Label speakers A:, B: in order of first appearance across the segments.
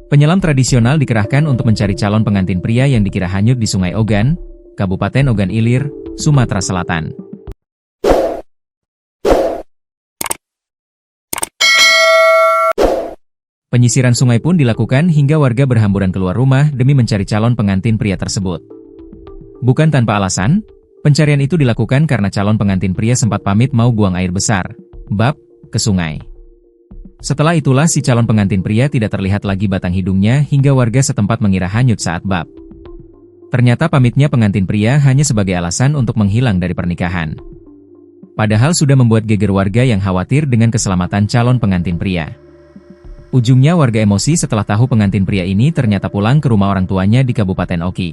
A: Penyelam tradisional dikerahkan untuk mencari calon pengantin pria yang dikira hanyut di Sungai Ogan, Kabupaten Ogan Ilir, Sumatera Selatan. Penyisiran sungai pun dilakukan hingga warga berhamburan keluar rumah demi mencari calon pengantin pria tersebut. Bukan tanpa alasan, pencarian itu dilakukan karena calon pengantin pria sempat pamit mau buang air besar, bab, ke sungai. Setelah itulah si calon pengantin pria tidak terlihat lagi batang hidungnya hingga warga setempat mengira hanyut saat bab. Ternyata pamitnya pengantin pria hanya sebagai alasan untuk menghilang dari pernikahan. Padahal sudah membuat geger warga yang khawatir dengan keselamatan calon pengantin pria. Ujungnya warga emosi setelah tahu pengantin pria ini ternyata pulang ke rumah orang tuanya di Kabupaten Oki.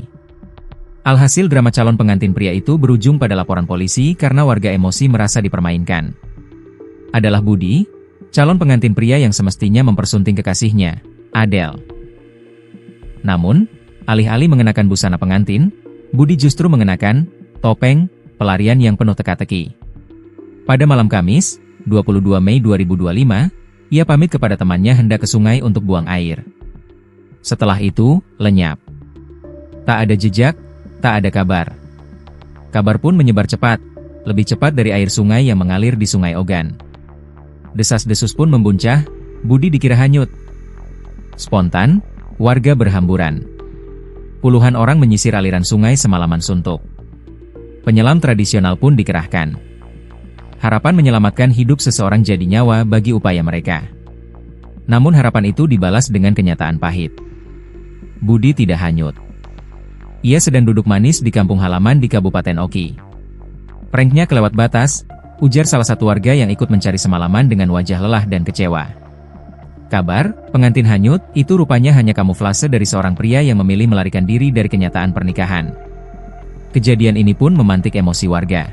A: Alhasil drama calon pengantin pria itu berujung pada laporan polisi karena warga emosi merasa dipermainkan. Adalah Budi, calon pengantin pria yang semestinya mempersunting kekasihnya, Adele. Namun, alih-alih mengenakan busana pengantin, Budi justru mengenakan topeng pelarian yang penuh teka-teki. Pada malam Kamis, 22 Mei 2025, ia pamit kepada temannya hendak ke sungai untuk buang air. Setelah itu, lenyap. Tak ada jejak, tak ada kabar. Kabar pun menyebar cepat, lebih cepat dari air sungai yang mengalir di Sungai Ogan. Desas-desus pun membuncah, Budi dikira hanyut. Spontan, warga berhamburan. Puluhan orang menyisir aliran sungai semalaman suntuk. Penyelam tradisional pun dikerahkan. Harapan menyelamatkan hidup seseorang jadi nyawa bagi upaya mereka. Namun harapan itu dibalas dengan kenyataan pahit. Budi tidak hanyut. Ia sedang duduk manis di kampung halaman di Kabupaten Oki. Pranknya kelewat batas, ujar salah satu warga yang ikut mencari semalaman dengan wajah lelah dan kecewa. Kabar, pengantin hanyut, itu rupanya hanya kamuflase dari seorang pria yang memilih melarikan diri dari kenyataan pernikahan. Kejadian ini pun memantik emosi warga.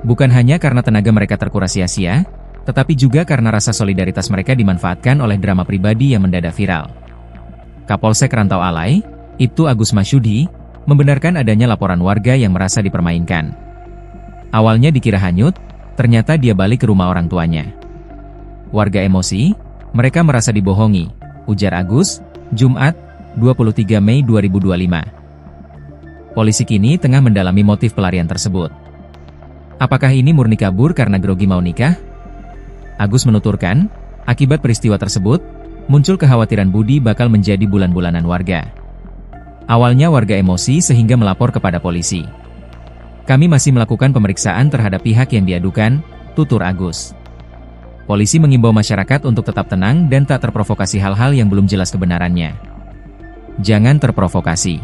A: Bukan hanya karena tenaga mereka terkuras sia-sia, tetapi juga karena rasa solidaritas mereka dimanfaatkan oleh drama pribadi yang mendadak viral. Kapolsek Rantau Alai, Ibtu Agus Masyudi, membenarkan adanya laporan warga yang merasa dipermainkan. Awalnya dikira hanyut, ternyata dia balik ke rumah orang tuanya. Warga emosi, mereka merasa dibohongi, ujar Agus, Jumat, 23 Mei 2025. Polisi kini tengah mendalami motif pelarian tersebut. Apakah ini murni kabur karena grogi mau nikah? Agus menuturkan, akibat peristiwa tersebut, muncul kekhawatiran Budi bakal menjadi bulan-bulanan warga. Awalnya warga emosi sehingga melapor kepada polisi. Kami masih melakukan pemeriksaan terhadap pihak yang diadukan, tutur Agus. Polisi mengimbau masyarakat untuk tetap tenang dan tak terprovokasi hal-hal yang belum jelas kebenarannya. Jangan terprovokasi.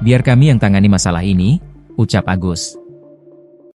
A: Biar kami yang tangani masalah ini, ucap Agus.